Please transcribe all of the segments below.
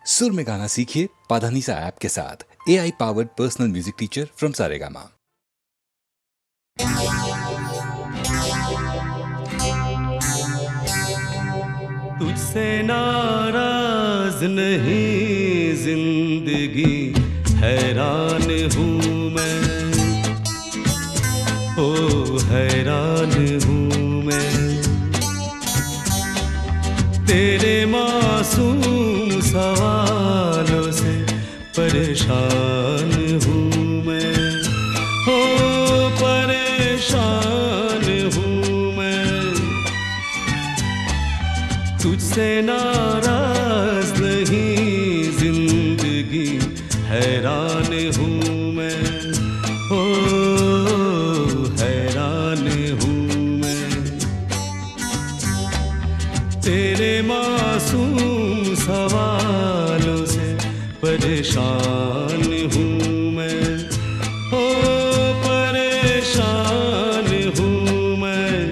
सुर में गाना सीखिए पाधानीसा ऐप के साथ। AI powered personal music teacher from Saregama. तुझसे नाराज नहीं जिंदगी, हैरान हूँ मैं, ओ हैरान हूँ मैं। तेरे मासूम सवालों से परेशान हूँ मैं, ओ परेशान हूँ मैं। तुझसे नाराज नहीं जिंदगी, हैरान हूँ मैं, ओ हैरान हूँ मैं। तेरे मासूम सवालों से परेशान हूँ मैं, ओ परेशान हूँ मैं।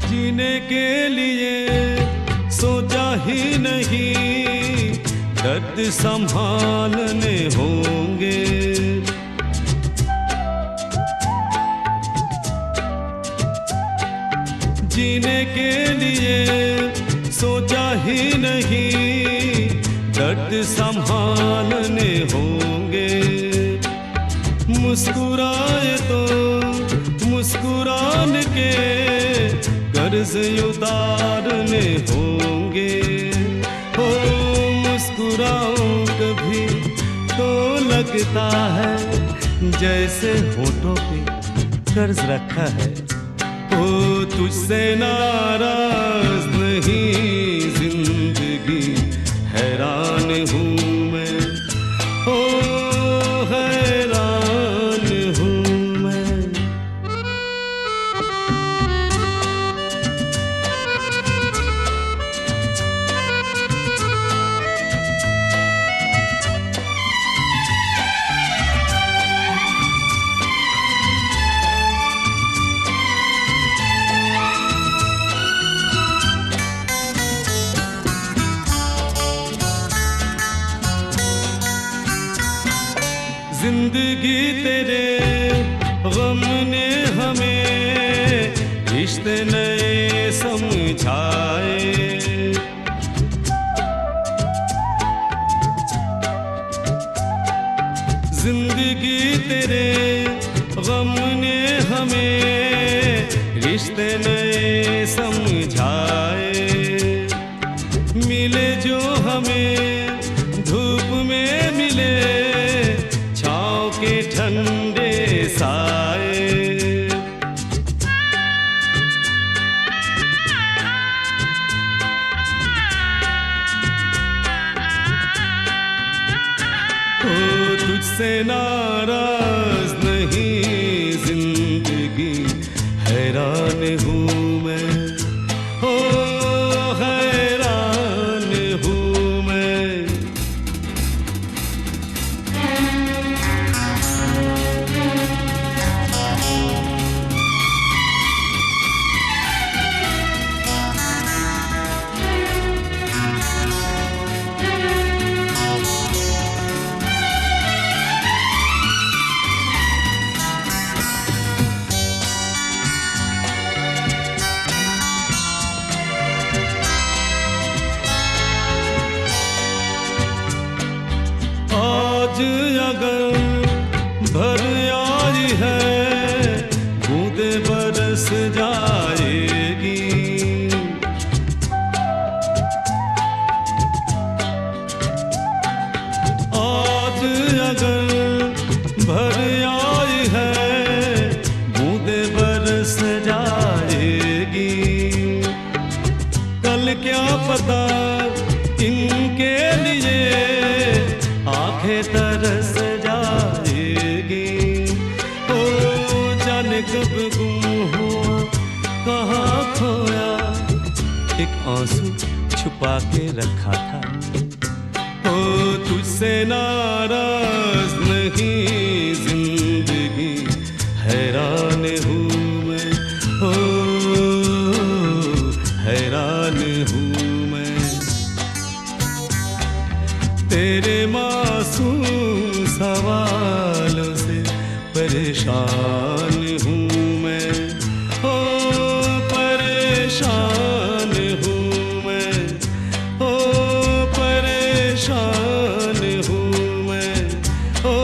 जीने के लिए सोचा ही नहीं, दर्द संभालने होंगे। जीने के लिए सोचा ही नहीं, दर्द संभालने होंगे। मुस्कुराए तो मुस्कुराने के कर्ज उतारने होंगे। हो मुस्कुराऊं कभी तो लगता है जैसे होठों पे कर्ज रखा है। ओ तुझसे नाराज नहीं जिंदगी, हैरान हूँ मैं, ओ हैरान हूँ मैं। जिंदगी तेरे गम ने हमें रिश्ते नए समझाए। जिंदगी तेरे गम ने हमें रिश्ते नए समझाए। मिले जो हमें धूप में मिले, के ठंडे साए। ओ तुझसे नाराज नहीं जिंदगी, हैरान हूँ मैं, ओ हैरान हूँ मैं। आज अगर भर आई है, बूंदे बरस जाएगी। आज अगर भर आई है, बूंदे बरस जाएगी। कल क्या पता इनके लिए आंखें तरस जाएगी। ओ जाने कब गुम हुआ एक आंसू छुपा के रखा था। ओ तुझसे नाराज नहीं जिंदगी, हैरान हूँ मैं, ओ हैरान हूँ मैं। तेरे मासूम सवालों से परेशान हूँ मैं, ओ परेशान हूँ मैं, ओ परेशान हूँ मैं, ओ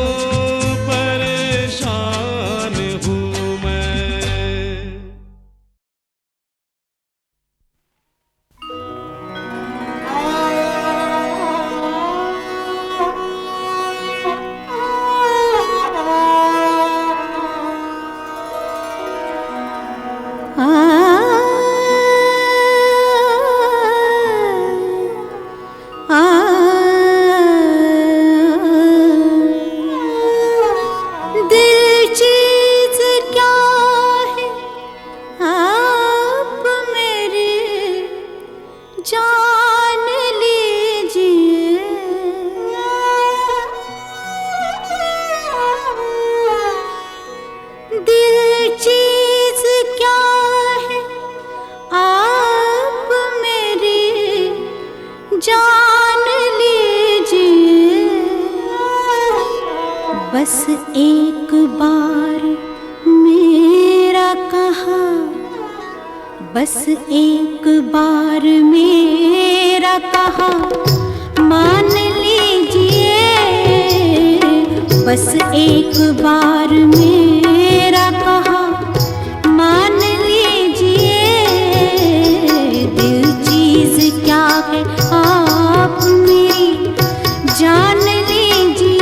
परेशान हूँ मैं। दिल चीज क्या है आप मेरी जान लीजिए। दिल चीज क्या है आप मेरी जान लीजिए। बस एक बार मेरा कहा, बस एक बार मेरा कहा मान लीजिए। बस एक बार मेरा कहा मान लीजिए। दिल चीज क्या है आप मेरी जान लीजिए।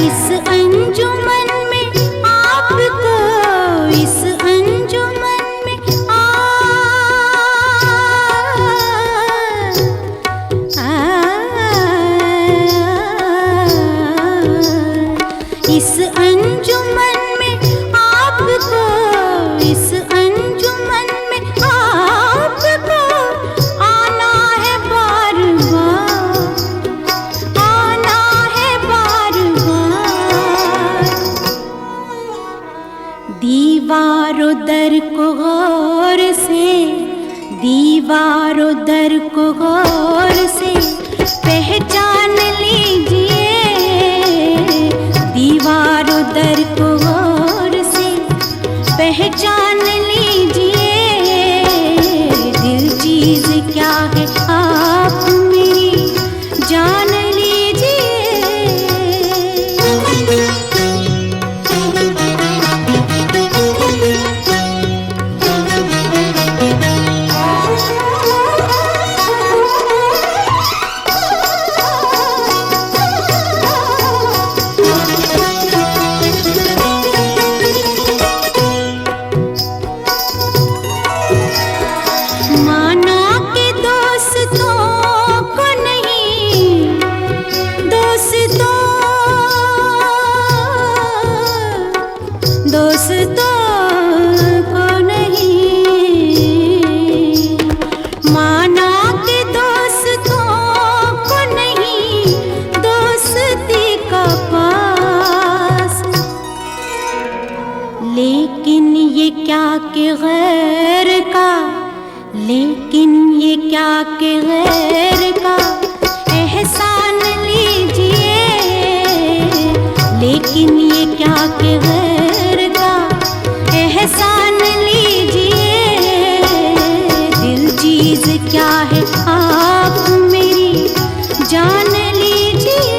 इस अंजुमन में आपको, इस अंजुमन में इस अंजुमन में आपको, इस अंजुमन में आपको आना है बार बार, आना है बार बार। दीवारों दर को गौर से, दीवारों दर को गौर से पहचान लीजिए। दीवारों दर को गौर से पहचान लीजिए। दिल चीज क्या है आप मेरी जान लीजिए। माना के दोस्तों को नहीं, दोस्तों दोस्तों को नहीं। माना के दोस्तों को नहीं दोस्ती का पास। लेकिन ये क्या कि गैर का, लेकिन ये क्या कि गैर का एहसान लीजिए। लेकिन ये क्या कि गैर का एहसान लीजिए। दिल चीज क्या है आप मेरी जान लीजिए।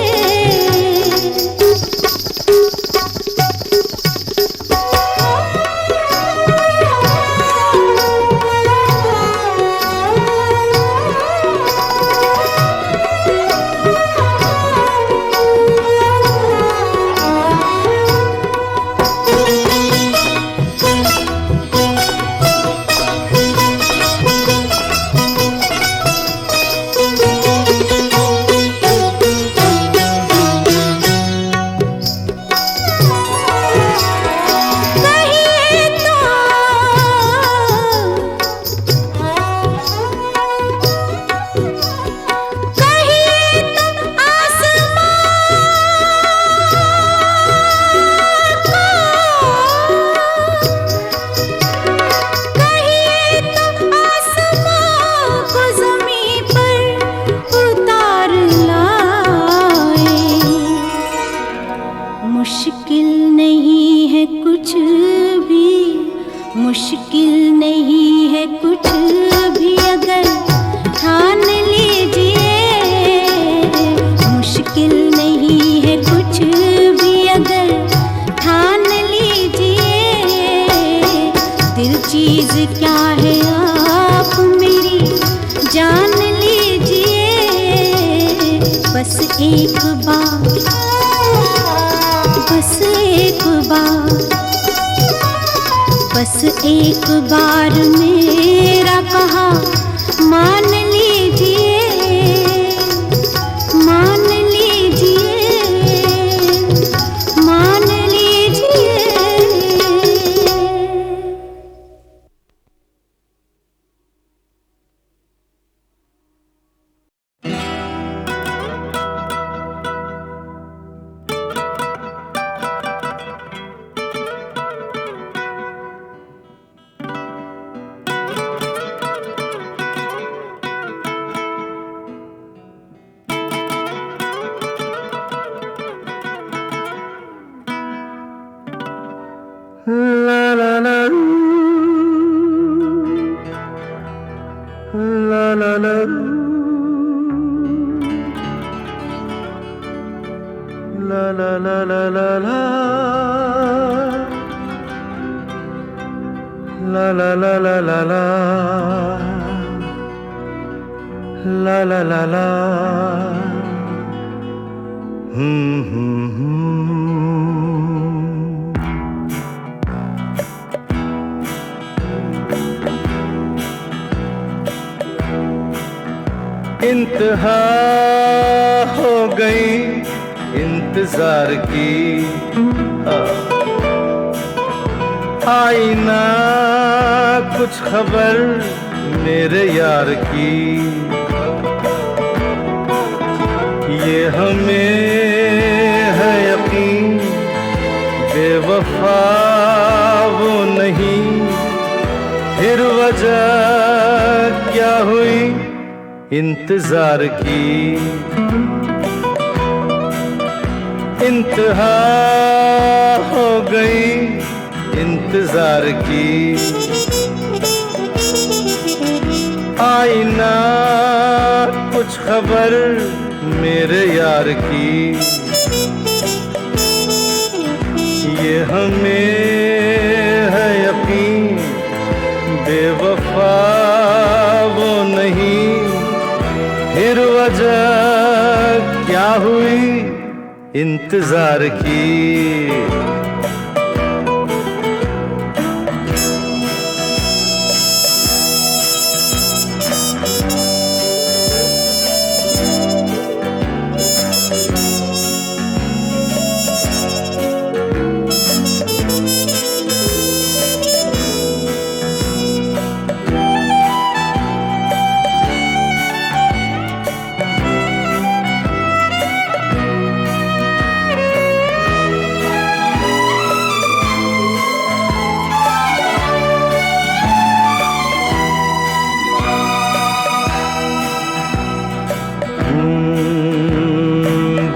मुश्किल नहीं है कुछ भी अगर ठान लीजिए, मुश्किल नहीं है कुछ भी अगर ठान लीजिए। दिल चीज क्या है आप मेरी जान लीजिए। बस एक बार, बस एक बार, बस एक बार मेरा कहा मान लीजिए, मान लीजिए, मान लीजिए। इंतहा हो गई इंतजार की, आई ना कुछ खबर मेरे यार की। ये हमें है यकीन बेवफा वो नहीं, फिर वजह क्या हुई इंतजार की। इंतहा हो गई इंतजार की, आई ना कुछ खबर मेरे यार की। ये हमें है यकीन बेवफा वो नहीं, फिर वजह क्या हुई इंतजार की।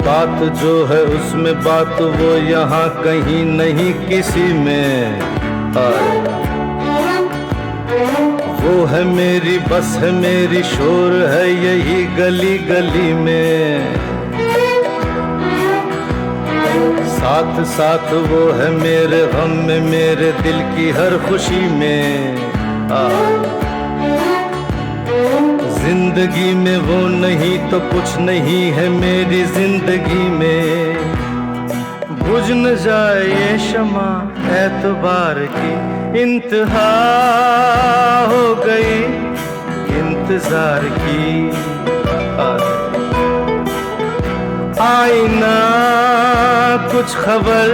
बात जो है उसमें बात वो यहाँ कहीं नहीं किसी में। वो है मेरी बस है मेरी शोर है यही गली गली में। साथ साथ वो है मेरे गम में मेरे दिल की हर खुशी में। जिंदगी में वो नहीं तो कुछ नहीं है मेरी जिंदगी में। बुझ न जाए ये शमा एतबार की, इंतहा हो गई इंतजार की। आई ना कुछ खबर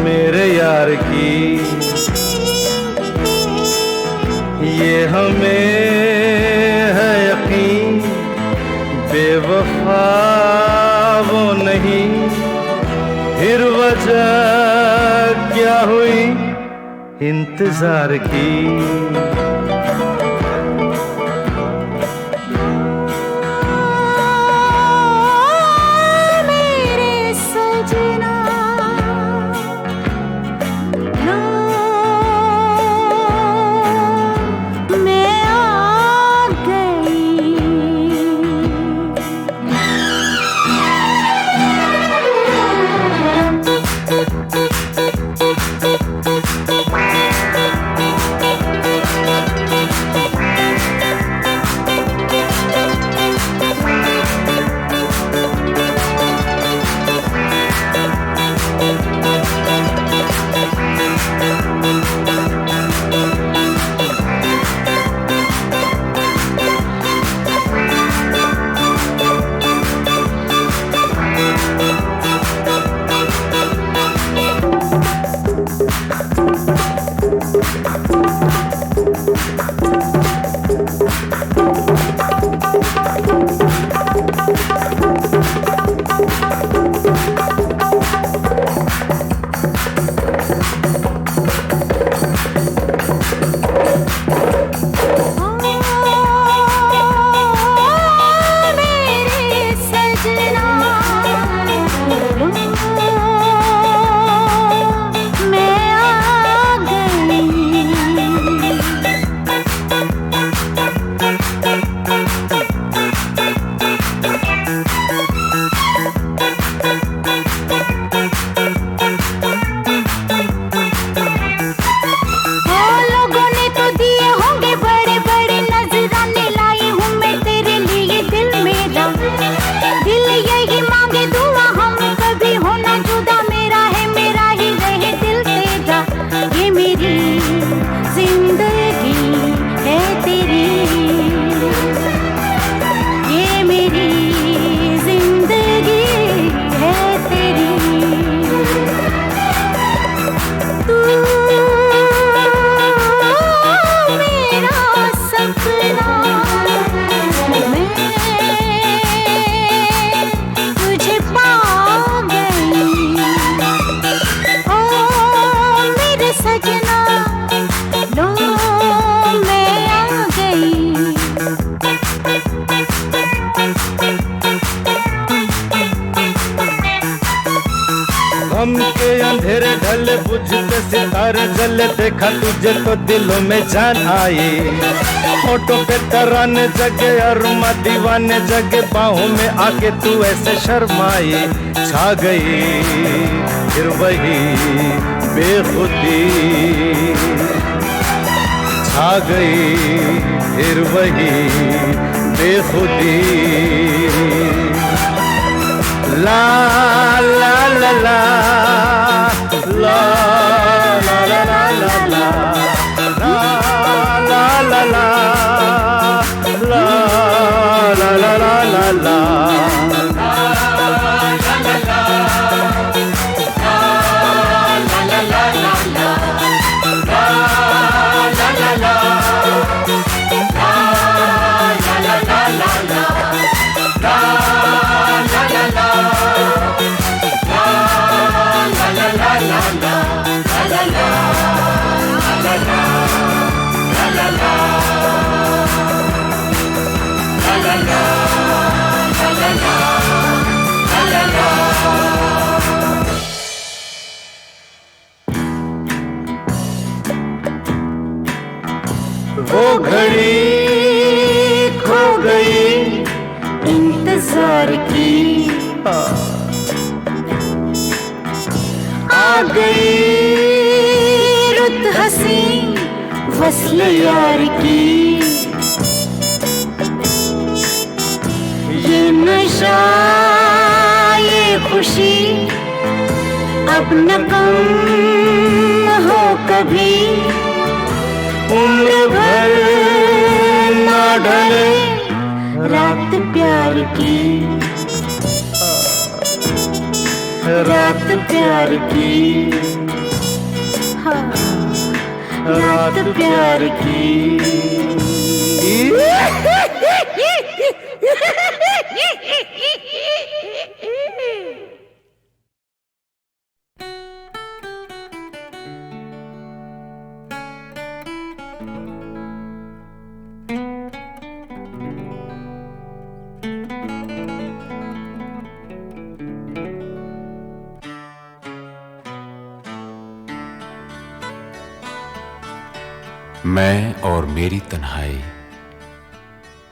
मेरे यार की। ये हमें है यकीन बेवफा वो नहीं, फिर वजह क्या हुई इंतजार की। गम के अंधेरे ढले, बुझते सितारे जले, देखा तुझे तो दिलों में जान आई। होठों पे तराने जगे, अरमा दीवाने जगे, बाहों में आके तू ऐसे शर्माई। छा गई फिर वही बेखुदी, छा गई फिर वही बेखुदी। ला ला ला ला ला ला ला ला ला ला ला ला ला ला ला। वो घड़ी खो गई इंतजार की, आ गई रुत हसी वस्ल यार की। ये नशा ये खुशी अब न कम हो कभी, उम्र भर ना ढले रात प्यार की, रात प्यार की, हाँ रात प्यार की। मैं और मेरी तन्हाई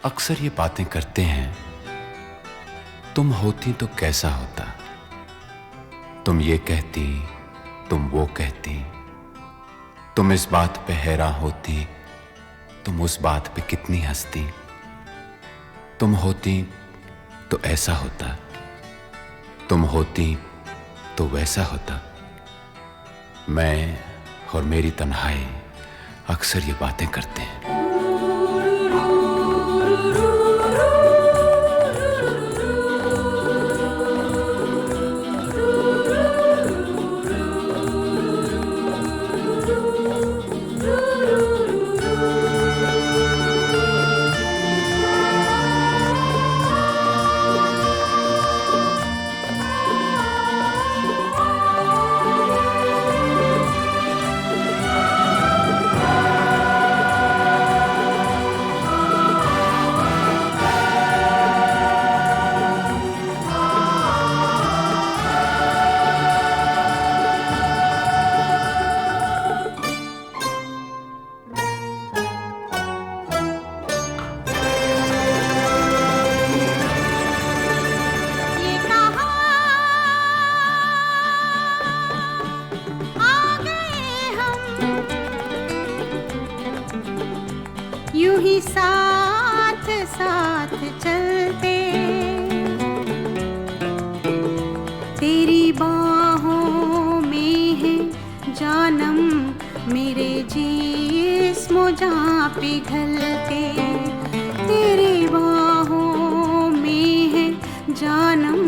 अक्सर ये बातें करते हैं, तुम होती तो कैसा होता। तुम ये कहती, तुम वो कहती, तुम इस बात पे हैरान होती, तुम उस बात पे कितनी हंसती। तुम होती तो ऐसा होता, तुम होती तो वैसा होता। मैं और मेरी तन्हाई अक्सर ये बातें करते हैं। यूं ही साथ साथ चलते, तेरी बाहों में है जानम मेरे जिस्म जहाँ पिघलते। तेरी बाहों में है जानम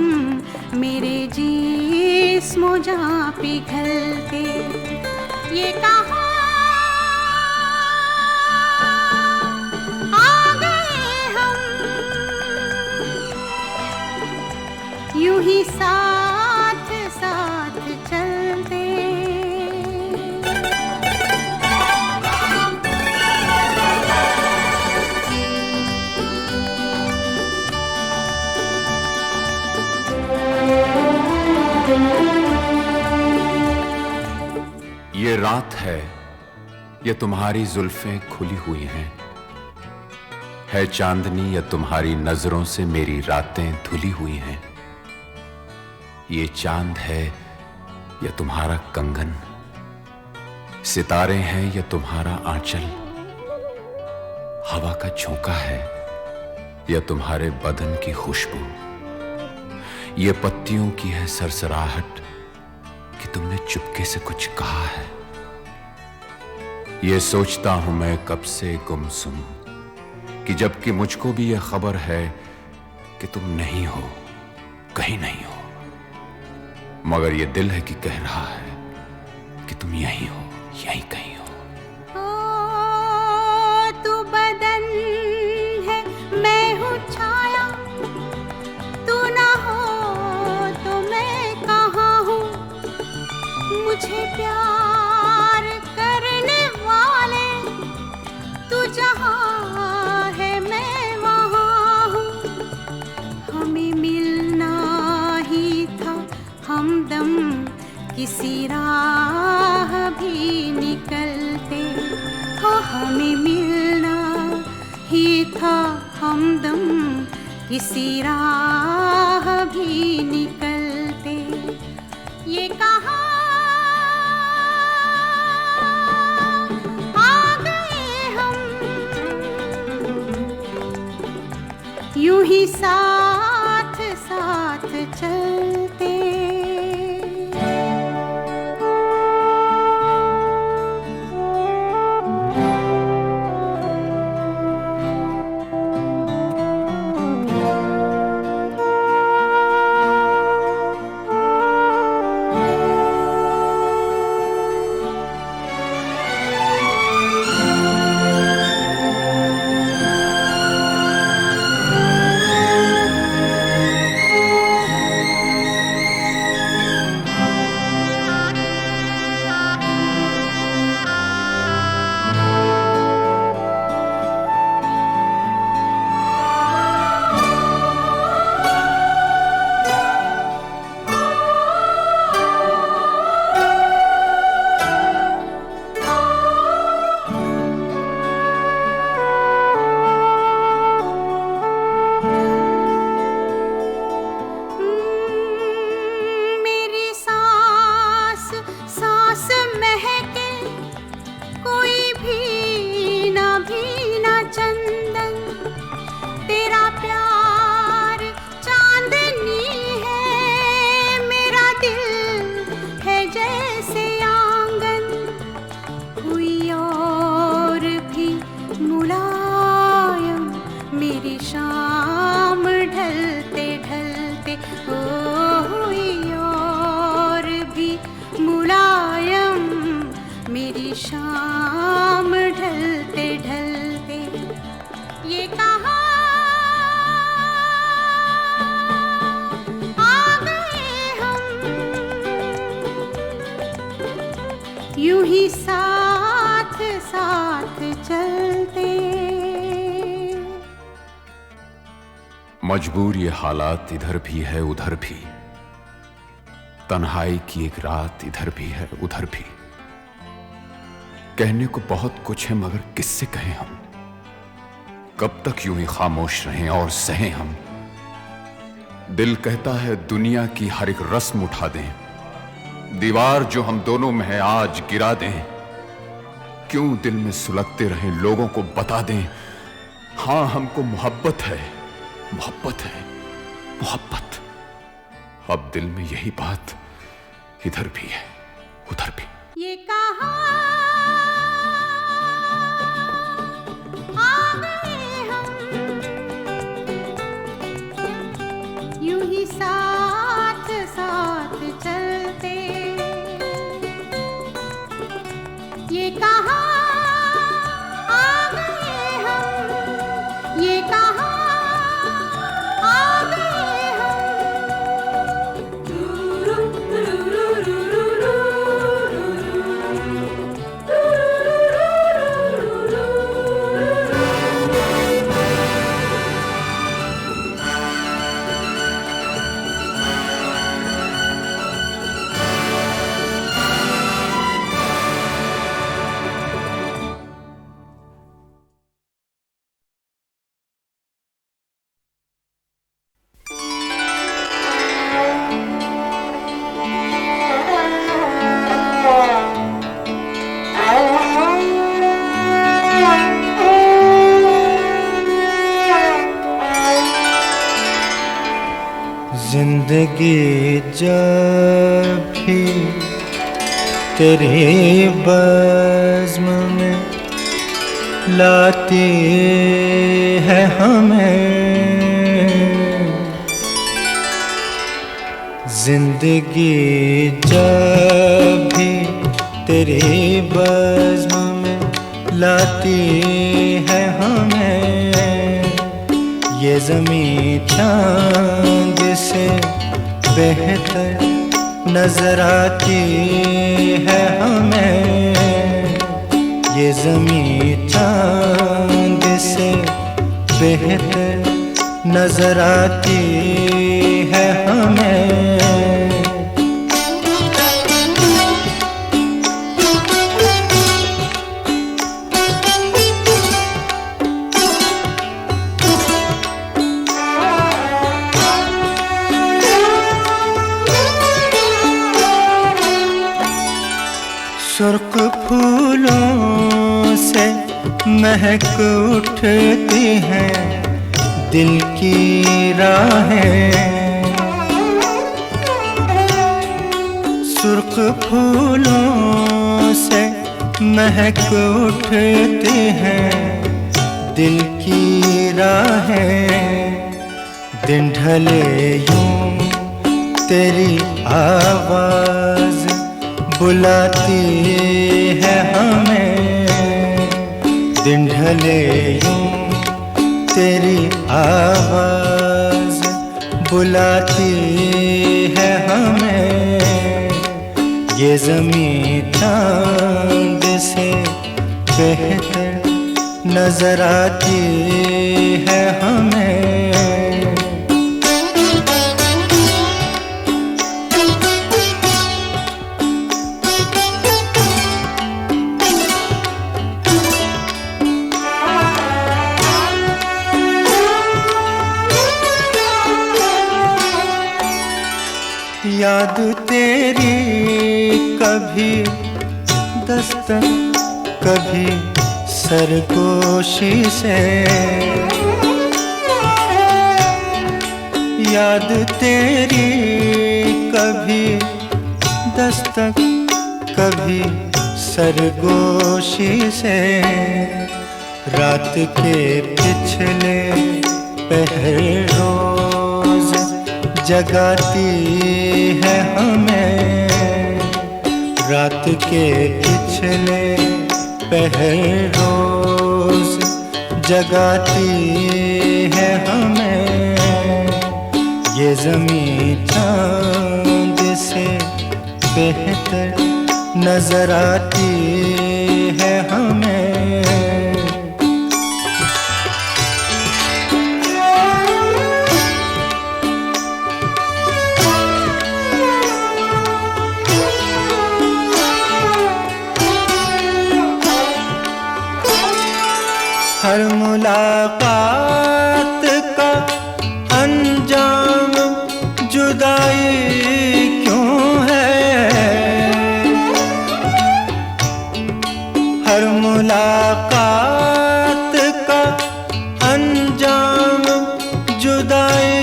मेरे जिस्म जहाँ पिघलते। ये कहाँ यूं ही साथ साथ चलते। रात है या तुम्हारी जुल्फें खुली हुई हैं, है चांदनी या तुम्हारी नजरों से मेरी रातें धुली हुई हैं। ये चांद है या तुम्हारा कंगन, सितारे हैं या तुम्हारा आंचल, हवा का झोंका है या तुम्हारे बदन की खुशबू, ये पत्तियों की है सरसराहट कि तुमने चुपके से कुछ कहा है। ये सोचता हूं मैं कब से गुमसुम कि जबकि मुझको भी यह खबर है कि तुम नहीं हो, कहीं नहीं हो, मगर यह दिल है कि कह रहा है कि तुम यहीं हो, यहीं कहीं हो। तू बदन है, मैं हूँ छाया, तू ना हो तो मैं कहाँ हूँ। मुझे प्यार करने वाले तू जहाँ है मैं वहाँ हूँ। हमें मिलना ही था हमदम, किसी राह भी निकलते हो। हमें मिलना ही था हमदम, किसी राह भी निकलते। ये कहाँ आ गए हम, यूं ही साथ साथ चलते। शाम ढलते ढलते ये कहाँ आ गए हम, यूं ही साथ साथ चलते। मजबूर ये हालात इधर भी है उधर भी, तन्हाई की एक रात इधर भी है उधर भी। कहने को बहुत कुछ है मगर किससे कहें हम, कब तक यूं ही खामोश रहें और सहें हम। दिल कहता है दुनिया की हर एक रस्म उठा दें, दीवार जो हम दोनों में है आज गिरा दें। क्यों दिल में सुलगते रहें, लोगों को बता दें हां हमको मोहब्बत है, मोहब्बत है, मोहब्बत। अब दिल में यही बात इधर भी है उधर भी। ये कहाँ आ गए हम, यूं ही साथ साथ चलते। ये कहाँ आ गए हम, ये कहाँ आ गए हम। जिंदगी जब भी तेरे बज़्म में लाती है हमें, जिंदगी जब भी तेरे बज़्म में लाती है हमें, ये ज़मीं चाँद से बेहतर नजर आती है हमें, ये ज़मीं चाँद से बेहतर नजर आती है हमें। सुर्ख फूलों से महक उठती हैं दिल की राहें, सुर्ख फूलों से महक उठती हैं दिल की राहें, दिन ढले यूं तेरी आवाज़ बुलाती है हमें, दिन ढले यूं तेरी आवाज़ बुलाती है हमें, ये ज़मीं चाँद से बेहतर नजर आती है हमें। याद तेरी कभी दस्तक कभी सरगोशी से, याद तेरी कभी दस्तक कभी सरगोशी से, रात के पिछले पहर रोज जगाती है हमें, रात के पिछले पहर रोज जगाती है हमें, ये ज़मीं चाँद से बेहतर नजर आती है हमें। हर मुलाकात का अंजाम जुदाई क्यों है, हर मुलाकात का अंजाम जुदाई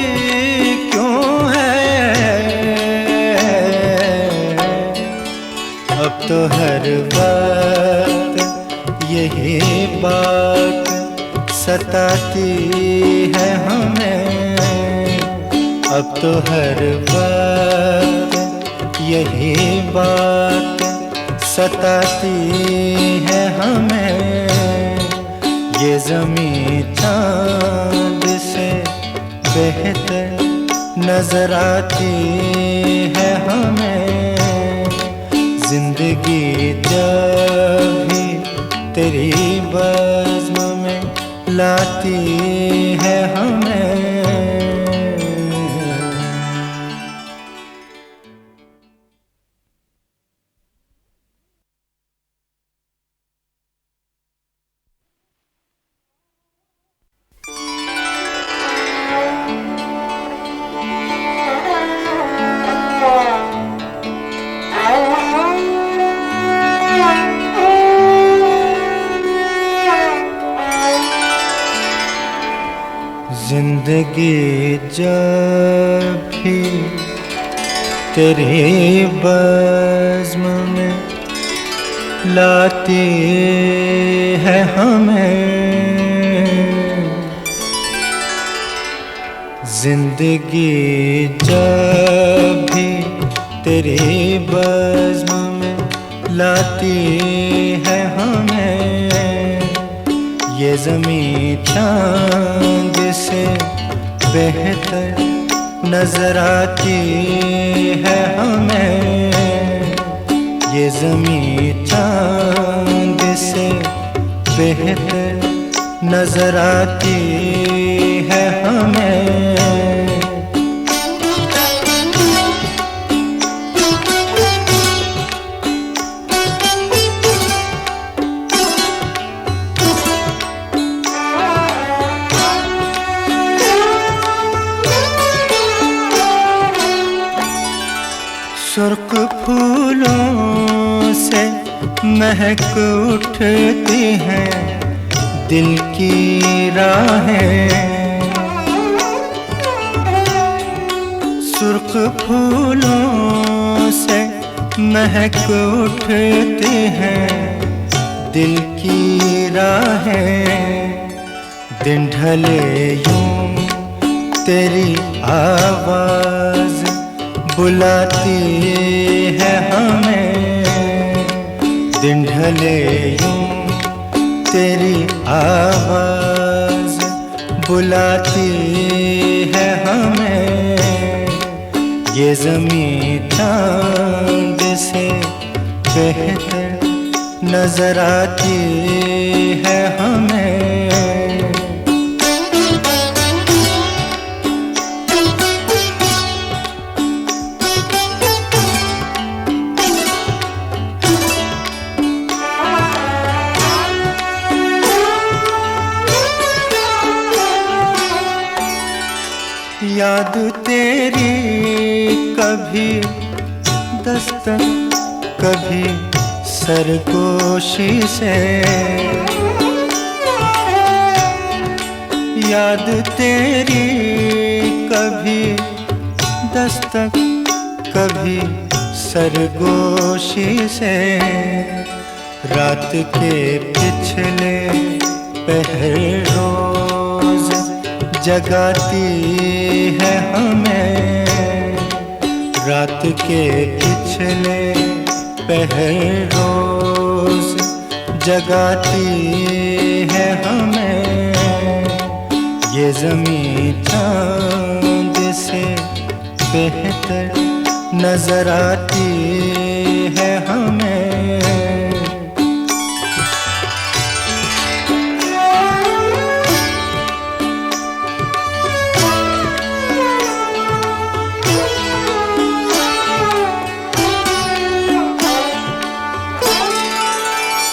क्यों है, अब तो हर वक्त यही बात सताती है हमें, अब तो हर वक्त यही बात सताती है हमें, ये ज़मीं चाँद से बेहतर नजर आती है हमें, जिंदगी जब भी तेरी बज़्म में लाती है हमें। जिंदगी जब भी तेरी बज़्म में लाती है हमें जिंदगी। जब भी तेरी बज़्म में लाती है हमें, ये ज़मीं चांद से बेहतर नजर आती है हमें। ये ज़मीं चांद से बेहतर नजर आती है हमें। सुर्ख फूलों से महक उठती हैं दिल की राहें। सुर्ख फूलों से महक उठती हैं दिल की राहें। दिन ढले यूं तेरी आवाज़ बुलाती है हमें। दिन ढले यूं तेरी आवाज़ बुलाती है हमें। ये ज़मीं चांद से बेहतर नजर आती है हमें। याद तेरी कभी दस्तक कभी सरगोशी से। याद तेरी कभी दस्तक कभी सरगोशी से। रात के पिछले पहर रोज जगाती है हमें। रात के पिछले पहर रोज जगाती है हमें। ये ज़मीं चांद से बेहतर नजर आती है हमें।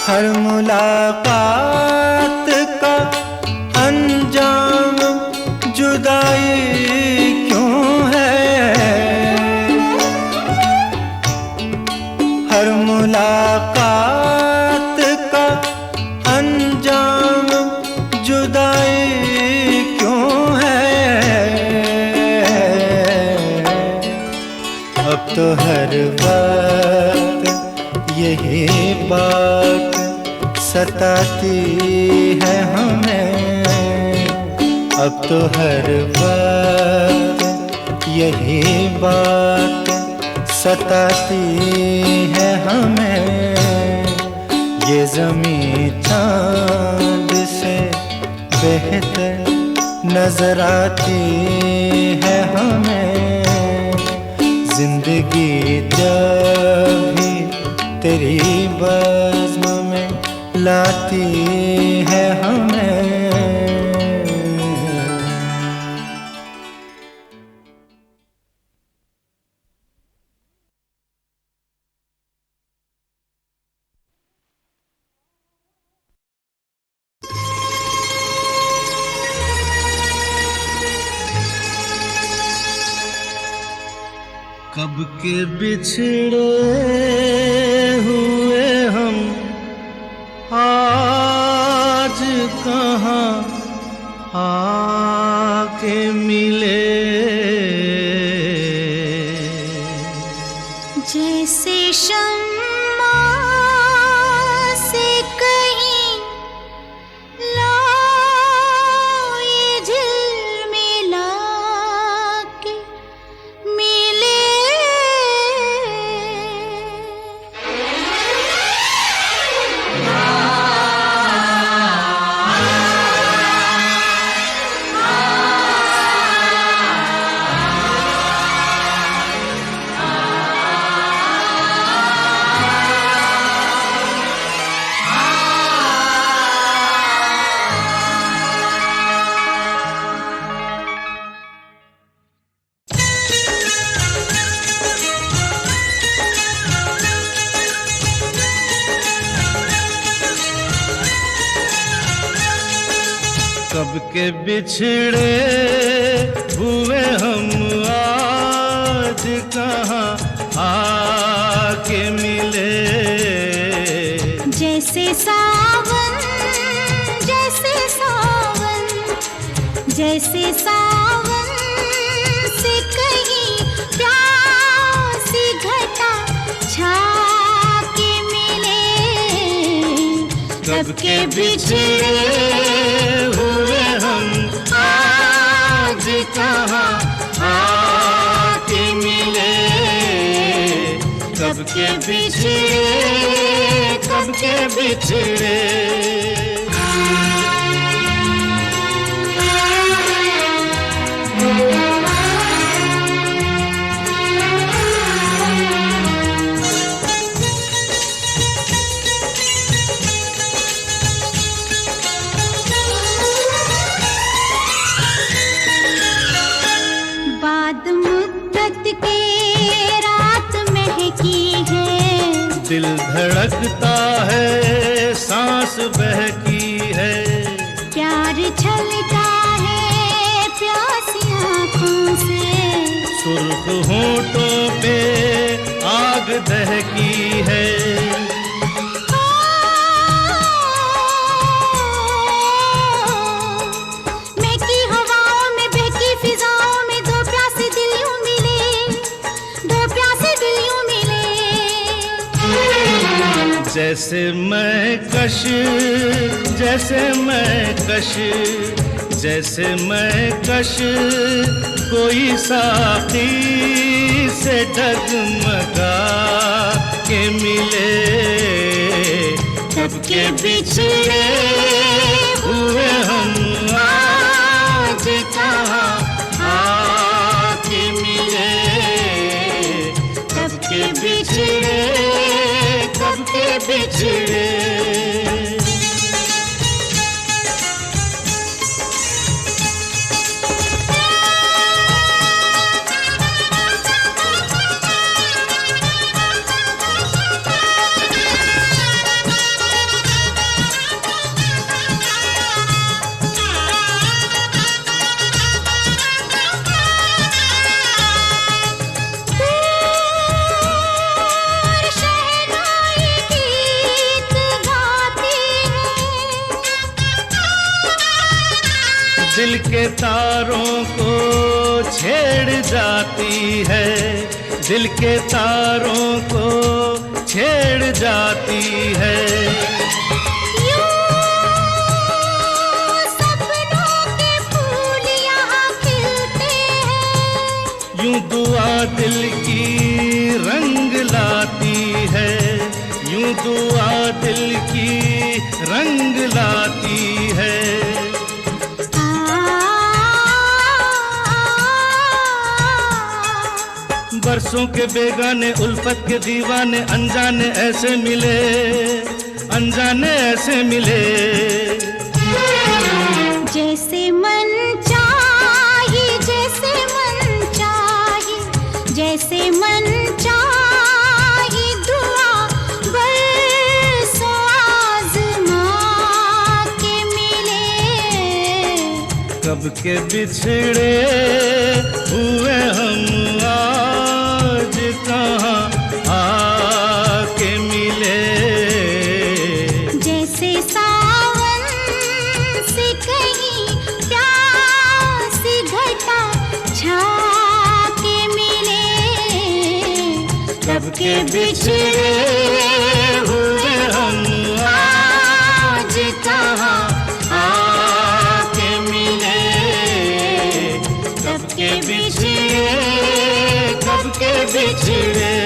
हर मुलाकात का अंजाम जुदाई क्यों है। हर मुलाकात का अंजाम जुदाई क्यों है। अब तो हर वक्त यही बात सताती है हमें। अब तो हर वक्त यही बात सताती है हमें। ये ज़मीं चांद से बेहतर नजर आती है हमें। जिंदगी जब भी तेरी बज़्म में लाती है हमें। कब के बिछड़े हुए हम आज कहाँ आके मिले। जैसे शम्मा से कहीं लाए झिलमिला के मिले। कब के बिछड़े हुए हम आज कहाँ आके मिले। जैसे सावन जैसे सावन जैसे सावन से कहीं प्यासी घटा छा के मिले। कब के बिछड़े हुए हम आज कहाँ आके मिले। कब के बिछड़े कब के बिछड़े। बाद मुद्दत के रात महकी है। दिल धड़कता है सांस बहकी है। प्यार छलता है प्यासी आँखों से। सुर्ख होठों पे आग दहकी है। महकी हवाओं में बहकी फिजाओं में दो प्यासे दिल यूं मिले। दो प्यासे दिल यूं मिले। जैसे मैं कश जैसे मैं कश जैसे मैं कश कोई साथी से डगमगा के मिले। कब के बिछड़े हुए हम आज कहाँ आके मिले। कब के बिछड़े कब के बिछड़े। दिल के तारों को छेड़ जाती है। दिल के तारों को छेड़ जाती है। सपनों के फूल यहाँ खिलते हैं। यूं दुआ दिल की रंग लाती है। यूं दुआ दिल की रंग लाती है। बरसों के बेगाने उल्फत के दीवाने अनजाने ऐसे मिले। अनजाने ऐसे मिले। जैसे मन चाहे जैसे मन चाहे जैसे मन चाहे दुआ बरसों आज़मा के मिले। कब के बिछड़े हुए हम आज कहाँ आके मिले। जैसे सावन से कहीं प्यासी घटा छा के मिले। कब के बिछड़े हुए हम आज कहाँ आके मिले, कब के बिछड़े, कब के बिछड़े।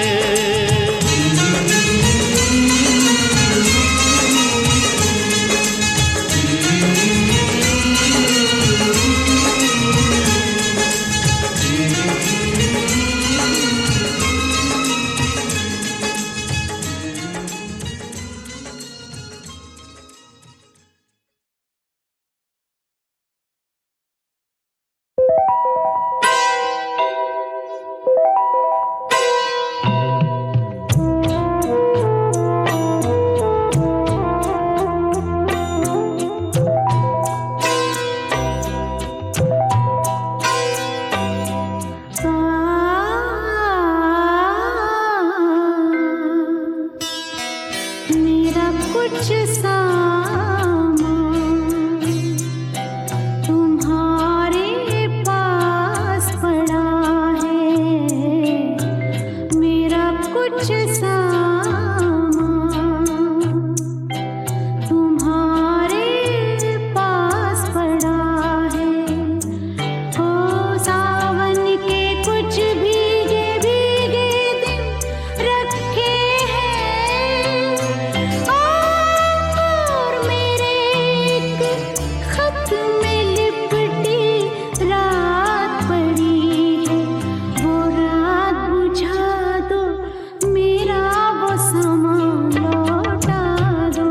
मेरा कुछ सामान तुम्हारे पास पड़ा है, मेरा कुछ सामान तुम्हारे पास पड़ा है। ओ सावन के कुछ भीगे भीगे दिन रखे हैं, और मेरे एक खत में लिपटी रात पड़ी है। वो रात बुझा दो, मेरा वो सामान लौटा दो।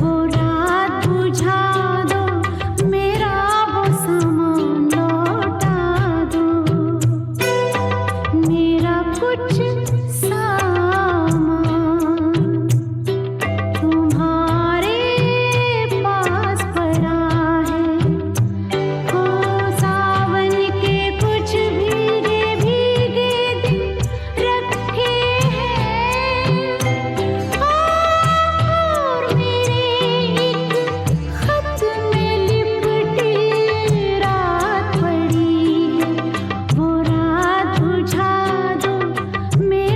वो रात बुझा दो, मेरा वो सामान लौटा दो। मेरा कुछ सामान तुम्हारे पास पड़ा है। ओ सावन के कुछ भीगे भीगे दिन रखे हैं, और मेरे एक खत में लिपटी रात पड़ी है। वो रात बुझा दो, मेरा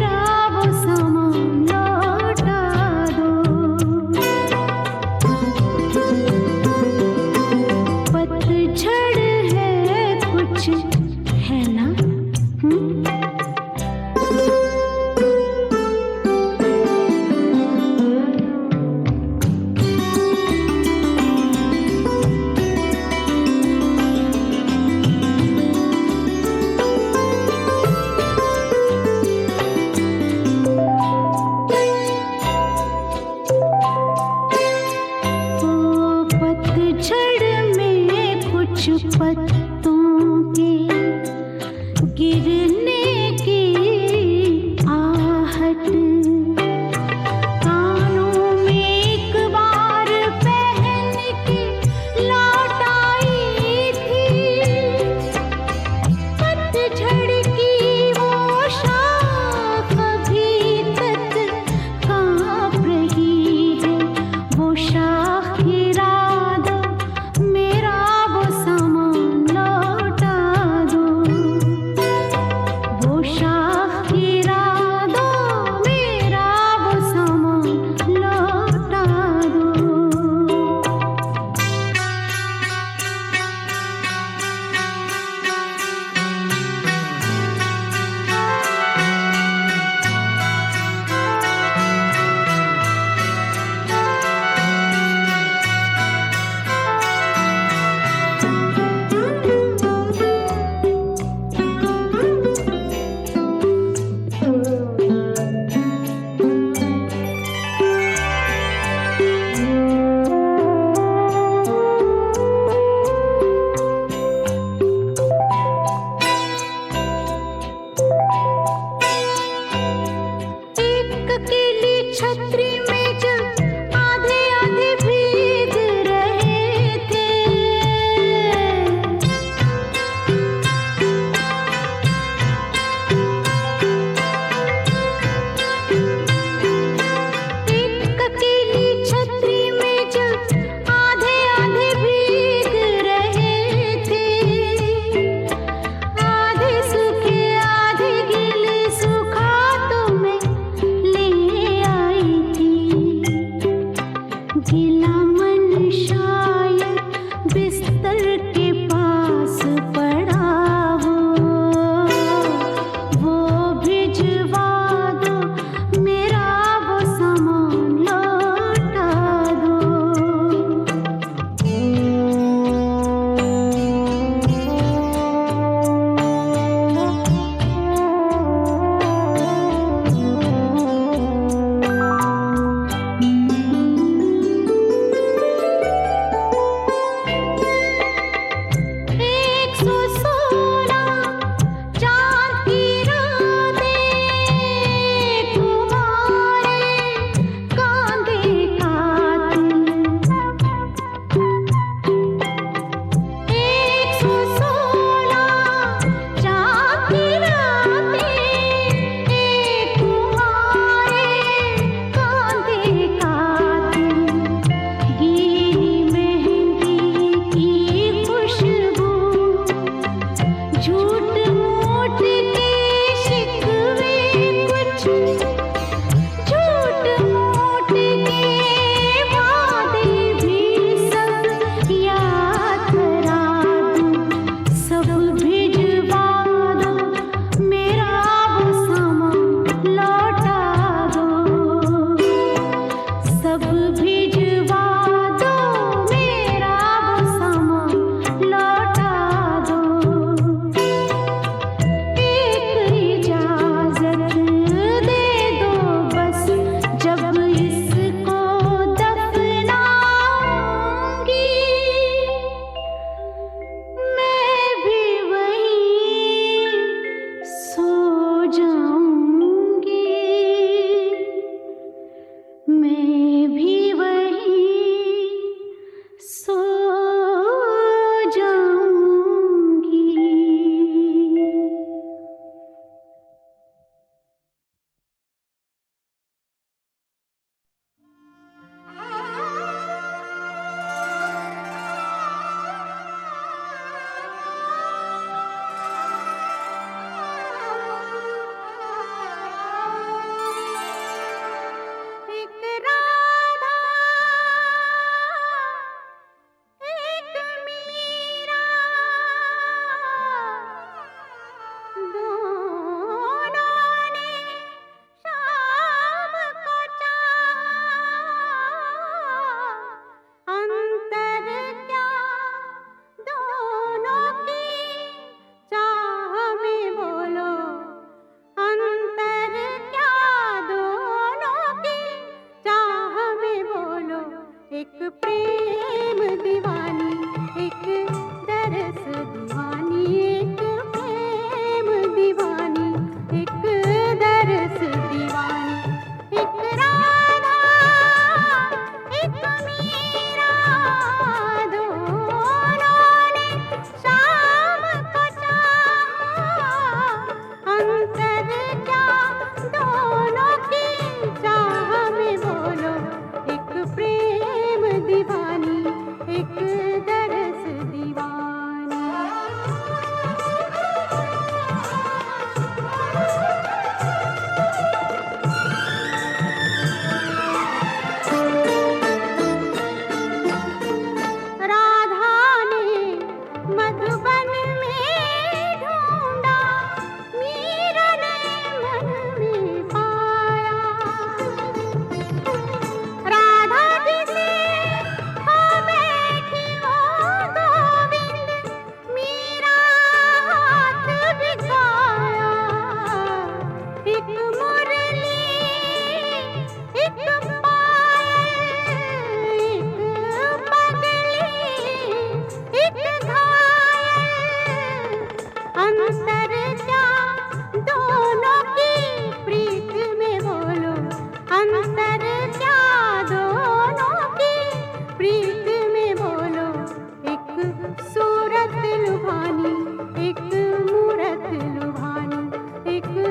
भिजवा दो, मेरा वो सामान लौटा दो।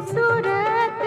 सूरत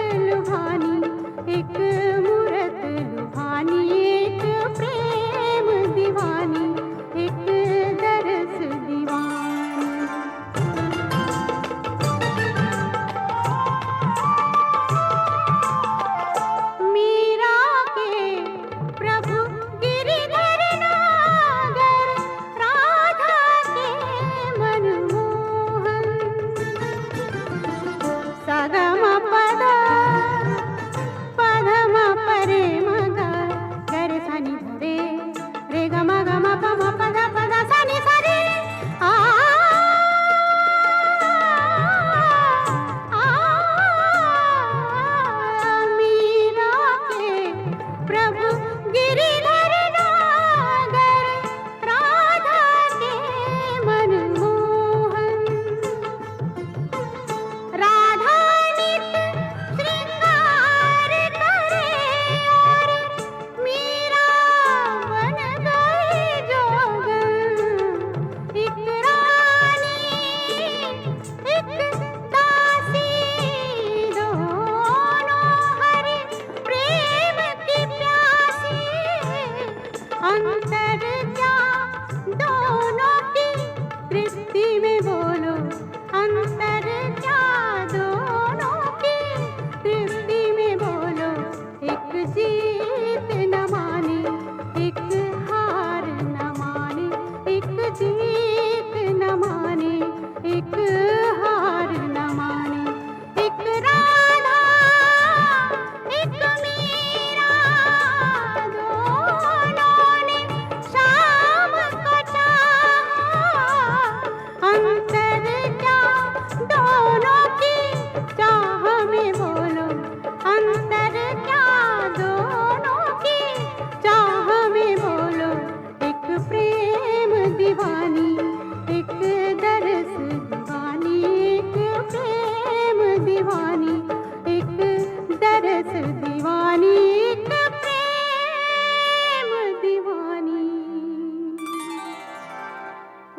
दरस दीवानी, एक प्रेम दीवानी,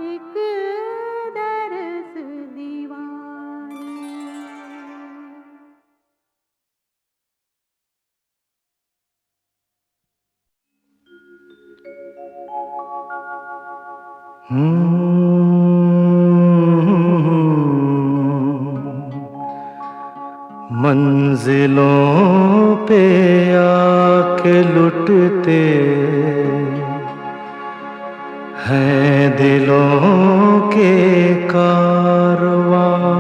एक दरस दीवानी। मंजिलों पे आके लुटते हैं दिलों के कारवां,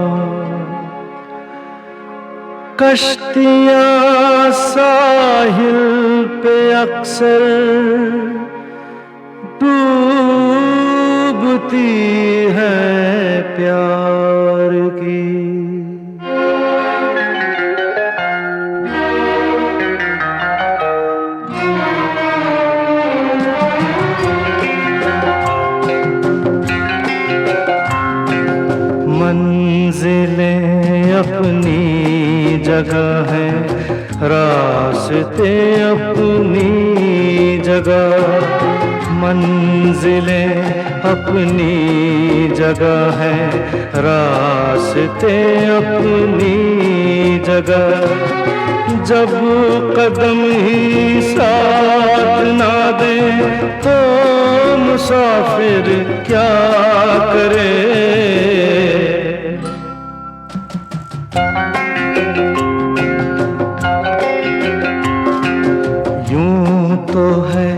कश्तियां साहिल पे अक्सर डूबती है प्यार की। मंजिलें अपनी जगह हैं, रास्ते अपनी जगह, मंजिलें अपनी जगह हैं, रास्ते अपनी जगह। जब कदम ही साथ ना दे तो मुसाफिर क्या करे। तो है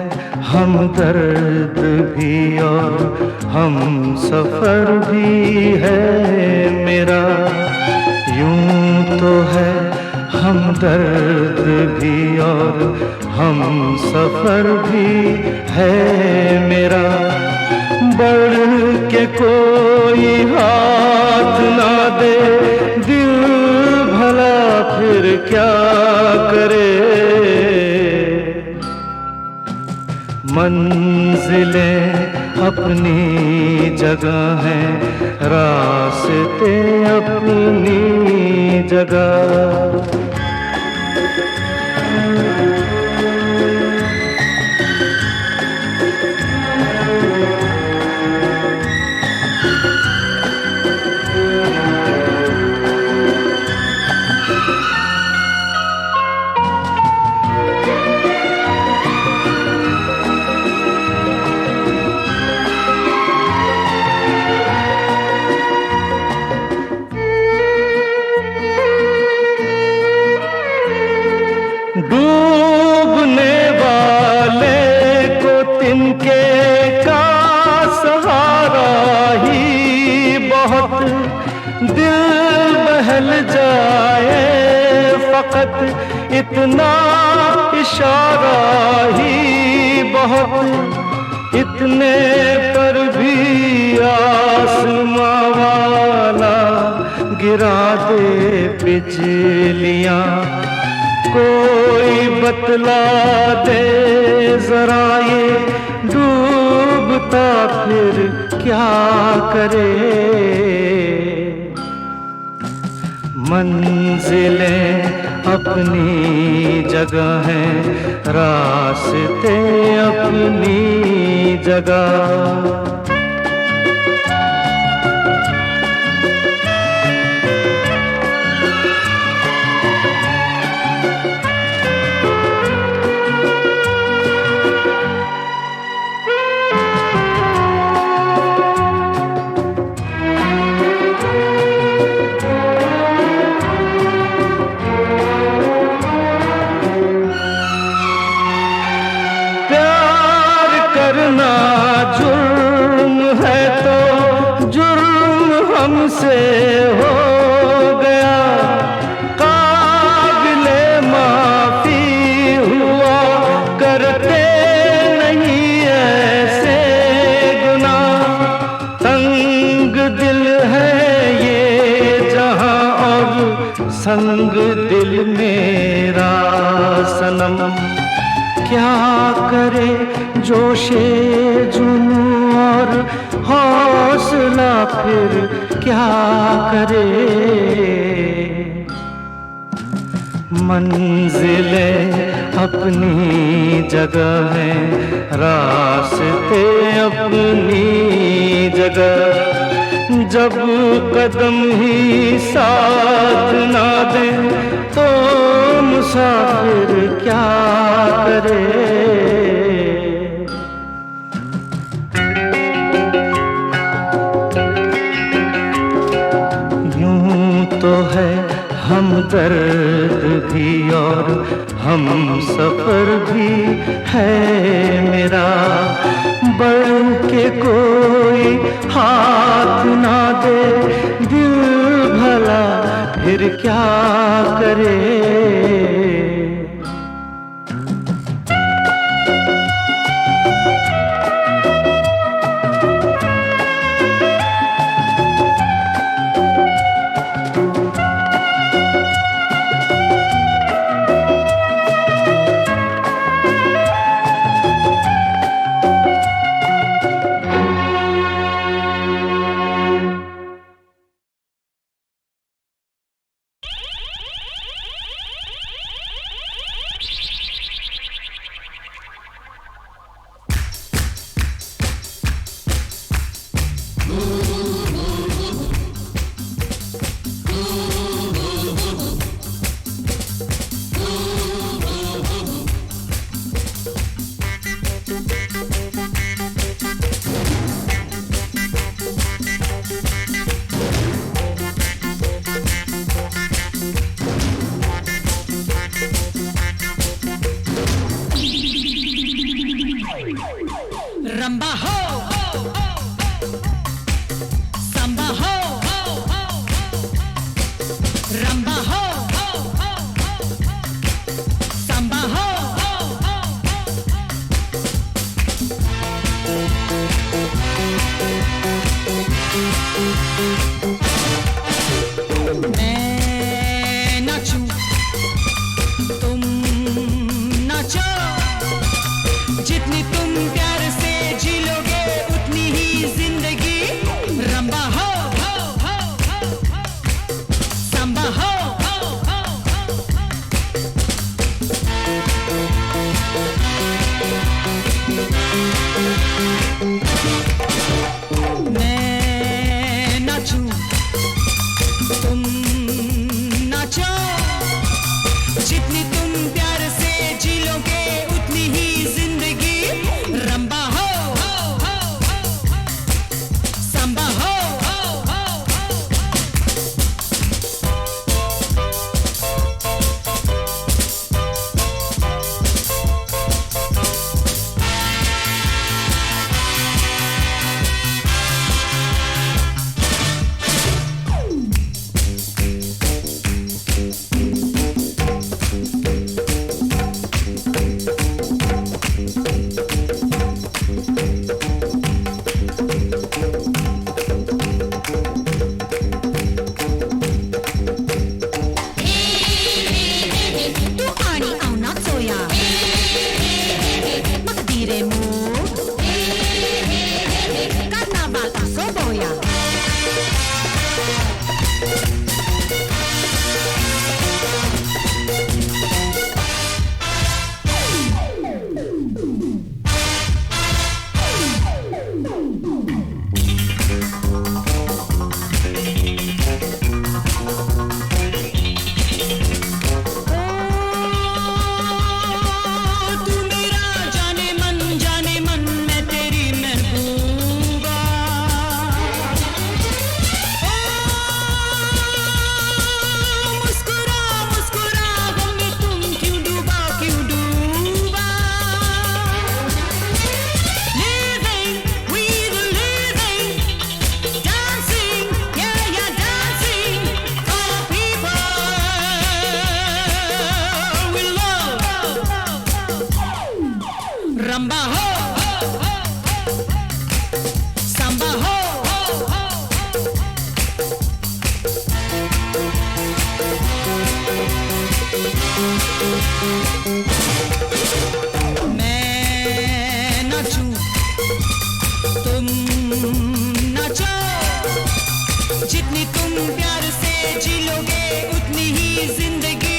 हम दर्द भी और हम सफर भी है मेरा, यूं तो है हम दर्द भी और हम सफर भी है मेरा। बढ़ के कोई हाथ ना दे दिल भला फिर क्या करे। मंजिलें अपनी जगह हैं, रास्ते अपनी जगह। डूबने वाले को तिनके का सहारा ही बहुत, दिल बहल जाए फकत इतना इशारा ही बहुत। इतने पर भी आसमां वाला गिरा दे बिजलियां, कोई बतला दे जरा ये डूबता फिर क्या करे। मंजिलें अपनी जगह हैं, रास्ते अपनी जगह। करना जुर्म है तो जुर्म हमसे हो गया, काबिले माफी हुआ करते नहीं ऐसे गुनाह। तंग दिल है ये जहां और संग दिल मेरा सनम, क्या करे जोशे जुनू और हौसला फिर क्या करे। मंजिलें अपनी जगह हैं, रास्ते अपनी जगह। जब कदम ही साथ ना दे तो मुसाफिर क्या करे। यूं तो है हमदर्द भी और हम सफर भी है मेरा, बढ़ के कोई हाथ ना दे दिल भला फिर क्या करे। रंबा हो, संबा हो, रंबा हो, संबा हो। मैं नाचूं, तुम नाचो, जितनी तुम प्यार से जी लोगे उतनी ही जिंदगी। रंबा हो, संबा हो, मैं नाचूं, तुम नाचो, जितनी तुम प्यार से जी लोगे उतनी ही जिंदगी। रंबा हो, संबा हो, तू आणि आउना चोया मकदीरे मूग कार्नावाल असो बोया। तू मेरा जाने मन मैं तेरी महबूबा। मुस्कुरा मुस्कुरा गम में तुम क्यों डूबा। Living, we were living, dancing, yeah dancing for people we love. रंबा हो, संबा हो, मैं नाचूं, तुम नाचो, जितनी तुम प्यार से जी लोगे उतनी ही जिंदगी।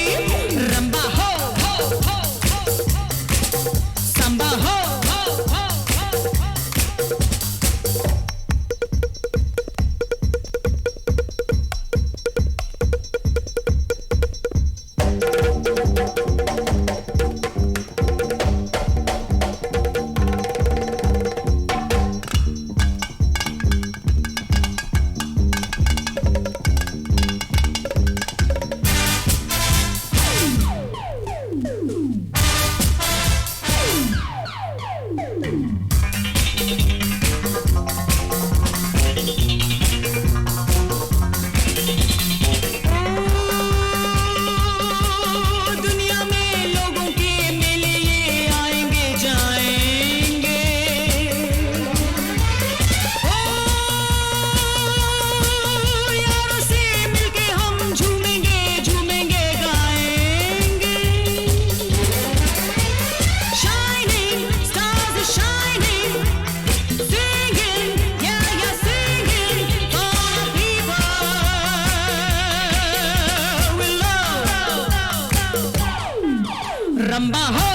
रंबा हो